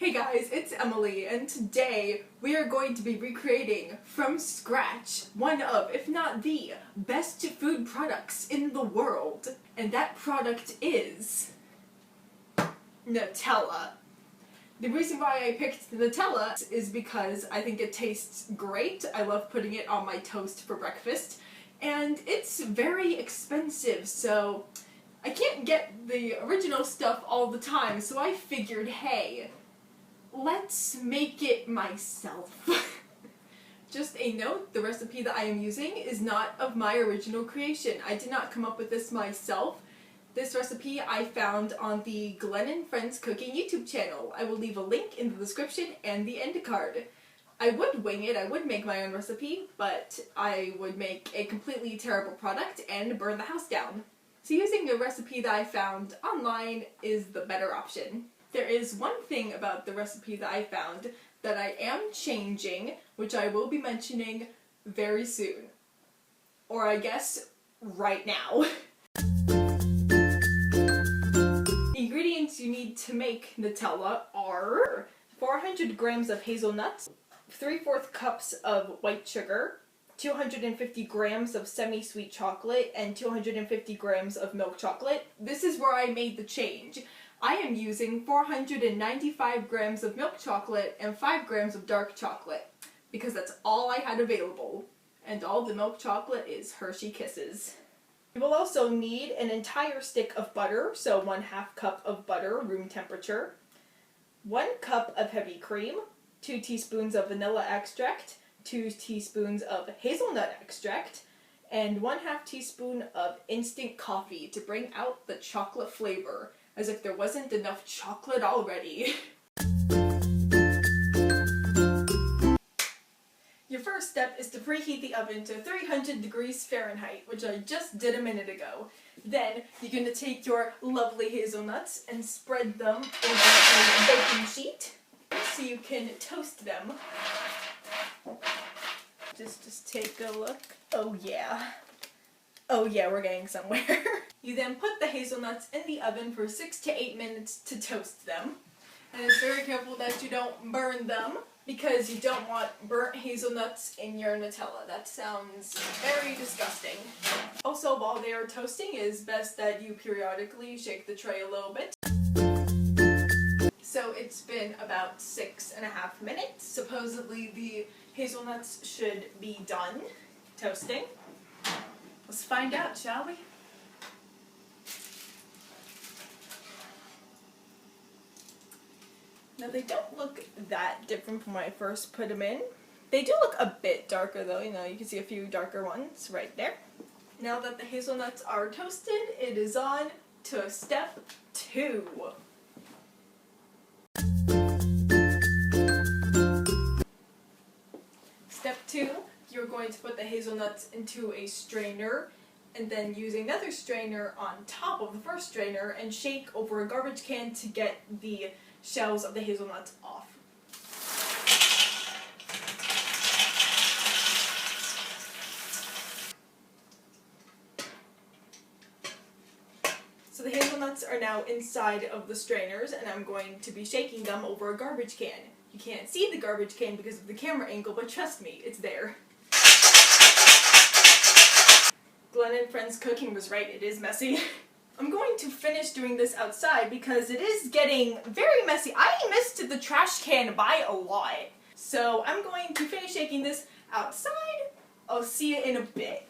Hey guys, it's Emily, and today we are going to be recreating from scratch one of, if not the, best food products in the world. And that product is Nutella. The reason why I picked Nutella is because I think it tastes great. I love putting it on my toast for breakfast. And it's very expensive, so I can't get the original stuff all the time, so I figured, hey, let's make it myself. Just a note, the recipe that I am using is not of my original creation. I did not come up with this myself. This recipe I found on the Glenn and Friends Cooking YouTube channel. I will leave a link in the description and the end card. I would wing it, I would make my own recipe, but I would make a completely terrible product and burn the house down. So using a recipe that I found online is the better option. There is one thing about the recipe that I found that I am changing, which I will be mentioning very soon. Or I guess right now. The ingredients you need to make Nutella are 400 grams of hazelnuts, 3/4 cups of white sugar, 250 grams of semi-sweet chocolate, and 250 grams of milk chocolate. This is where I made the change. I am using 495 grams of milk chocolate and 5 grams of dark chocolate because that's all I had available. And all the milk chocolate is Hershey Kisses. You will also need an entire stick of butter, so 1/2 cup of butter, room temperature, 1 cup of heavy cream, 2 teaspoons of vanilla extract, 2 teaspoons of hazelnut extract, and 1/2 teaspoon of instant coffee to bring out the chocolate flavor, as if there wasn't enough chocolate already. Your first step is to preheat the oven to 300 degrees Fahrenheit, which I just did a minute ago. Then you're going to take your lovely hazelnuts and spread them over a baking sheet so you can toast them. Just take a look. Oh yeah. Oh yeah, we're getting somewhere. You then put the hazelnuts in the oven for 6 to 8 minutes to toast them. And it's very careful that you don't burn them, because you don't want burnt hazelnuts in your Nutella. That sounds very disgusting. Also, while they are toasting, it is best that you periodically shake the tray a little bit. So it's been about 6.5 minutes. Supposedly the hazelnuts should be done toasting. Let's find out, shall we? Now they don't look that different from when I first put them in. They do look a bit darker though, you can see a few darker ones right there. Now that the hazelnuts are toasted, it is on to step 2. Step 2, you're going to put the hazelnuts into a strainer and then use another strainer on top of the first strainer and shake over a garbage can to get the shells of the hazelnuts off. So the hazelnuts are now inside of the strainers, and I'm going to be shaking them over a garbage can. You can't see the garbage can because of the camera angle, but trust me, it's there. Glenn and Friends Cooking was right, it is messy. I'm going to finish doing this outside because it is getting very messy. I missed the trash can by a lot. So I'm going to finish shaking this outside. I'll see you in a bit.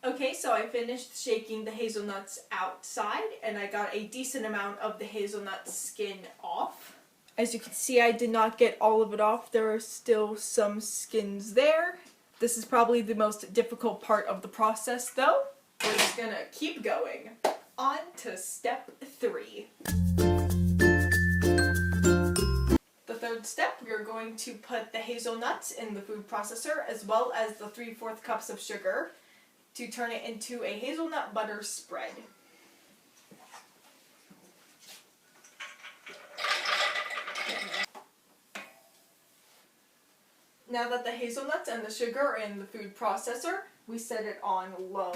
Okay, so I finished shaking the hazelnuts outside and I got a decent amount of the hazelnut skin off. As you can see, I did not get all of it off. There are still some skins there. This is probably the most difficult part of the process though. We're just gonna keep going. On to step 3. The third step, we're going to put the hazelnuts in the food processor as well as the 3/4 cups of sugar to turn it into a hazelnut butter spread. Now that the hazelnuts and the sugar are in the food processor, we set it on low.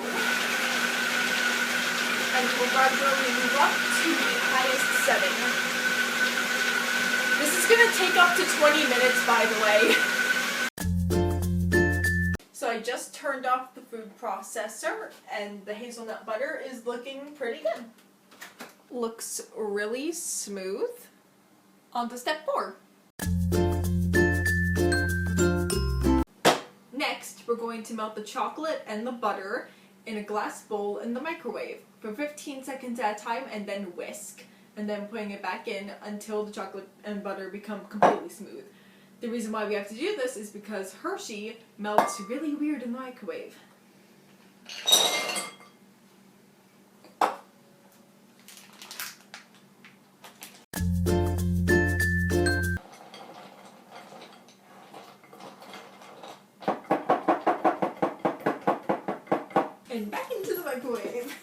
And we'll gradually move up to the highest setting. It's gonna take up to 20 minutes, by the way. So I just turned off the food processor, and the hazelnut butter is looking pretty good. Looks really smooth. On to step 4. Next, we're going to melt the chocolate and the butter in a glass bowl in the microwave for 15 seconds at a time, and then whisk, and then putting it back in until the chocolate and butter become completely smooth. The reason why we have to do this is because Hershey melts really weird in the microwave. And back into the microwave.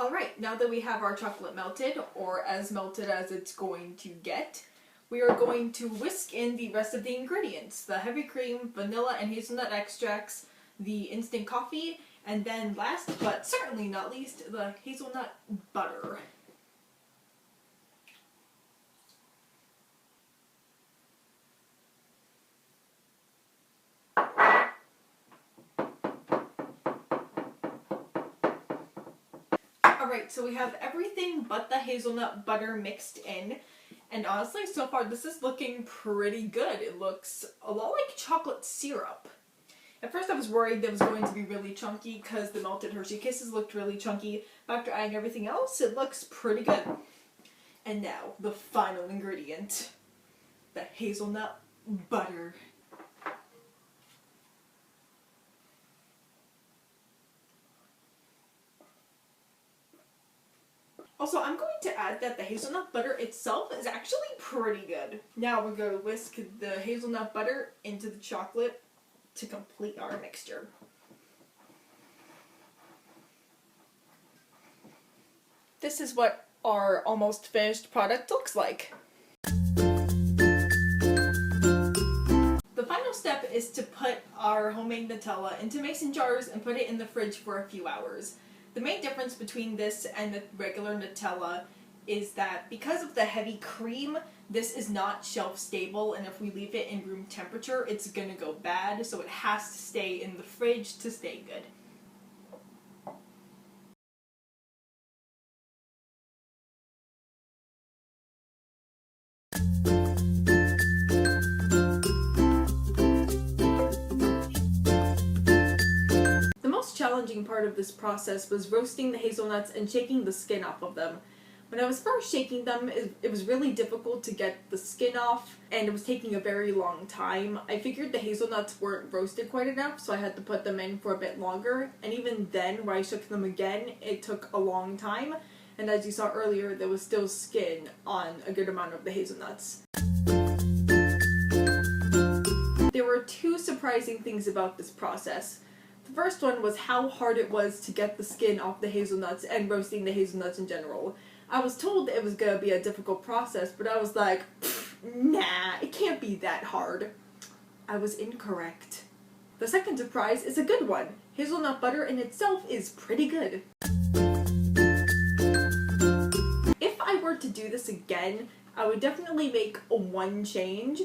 Alright, now that we have our chocolate melted, or as melted as it's going to get, we are going to whisk in the rest of the ingredients. The heavy cream, vanilla and hazelnut extracts, the instant coffee, and then last but certainly not least, the hazelnut butter. Alright, so we have everything but the hazelnut butter mixed in, and honestly, so far this is looking pretty good. It looks a lot like chocolate syrup. At first I was worried that it was going to be really chunky because the melted Hershey Kisses looked really chunky, but after adding everything else, it looks pretty good. And now, the final ingredient, the hazelnut butter. Also, I'm going to add that the hazelnut butter itself is actually pretty good. Now we're going to whisk the hazelnut butter into the chocolate to complete our mixture. This is what our almost finished product looks like. The final step is to put our homemade Nutella into mason jars and put it in the fridge for a few hours. The main difference between this and the regular Nutella is that because of the heavy cream, this is not shelf stable, and if we leave it in room temperature, it's gonna go bad, so it has to stay in the fridge to stay good. Challenging part of this process was roasting the hazelnuts and shaking the skin off of them. When I was first shaking them, it was really difficult to get the skin off, and it was taking a very long time. I figured the hazelnuts weren't roasted quite enough, so I had to put them in for a bit longer, and even then, when I shook them again, it took a long time, and as you saw earlier, there was still skin on a good amount of the hazelnuts. There were two surprising things about this process. The first one was how hard it was to get the skin off the hazelnuts and roasting the hazelnuts in general. I was told it was going to be a difficult process, but I was like, nah, it can't be that hard. I was incorrect. The second surprise is a good one. Hazelnut butter in itself is pretty good. If I were to do this again, I would definitely make one change,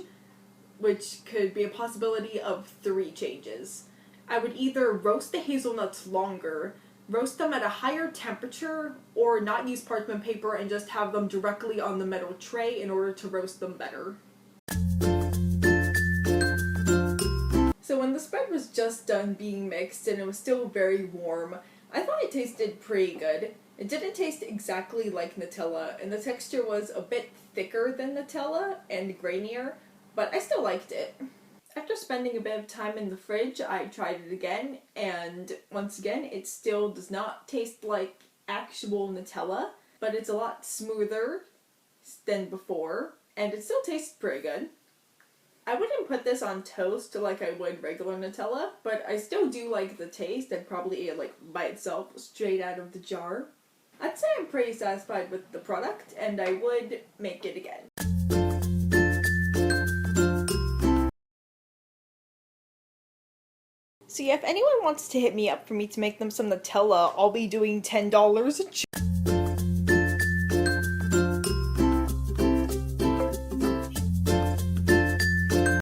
which could be a possibility of 3 changes. I would either roast the hazelnuts longer, roast them at a higher temperature, or not use parchment paper and just have them directly on the metal tray in order to roast them better. So when the spread was just done being mixed and it was still very warm, I thought it tasted pretty good. It didn't taste exactly like Nutella, and the texture was a bit thicker than Nutella and grainier, but I still liked it. After spending a bit of time in the fridge, I tried it again, and once again, it still does not taste like actual Nutella, but it's a lot smoother than before, and it still tastes pretty good. I wouldn't put this on toast like I would regular Nutella, but I still do like the taste. I'd probably eat it like by itself, straight out of the jar. I'd say I'm pretty satisfied with the product, and I would make it again. So yeah, if anyone wants to hit me up for me to make them some Nutella, I'll be doing $10 a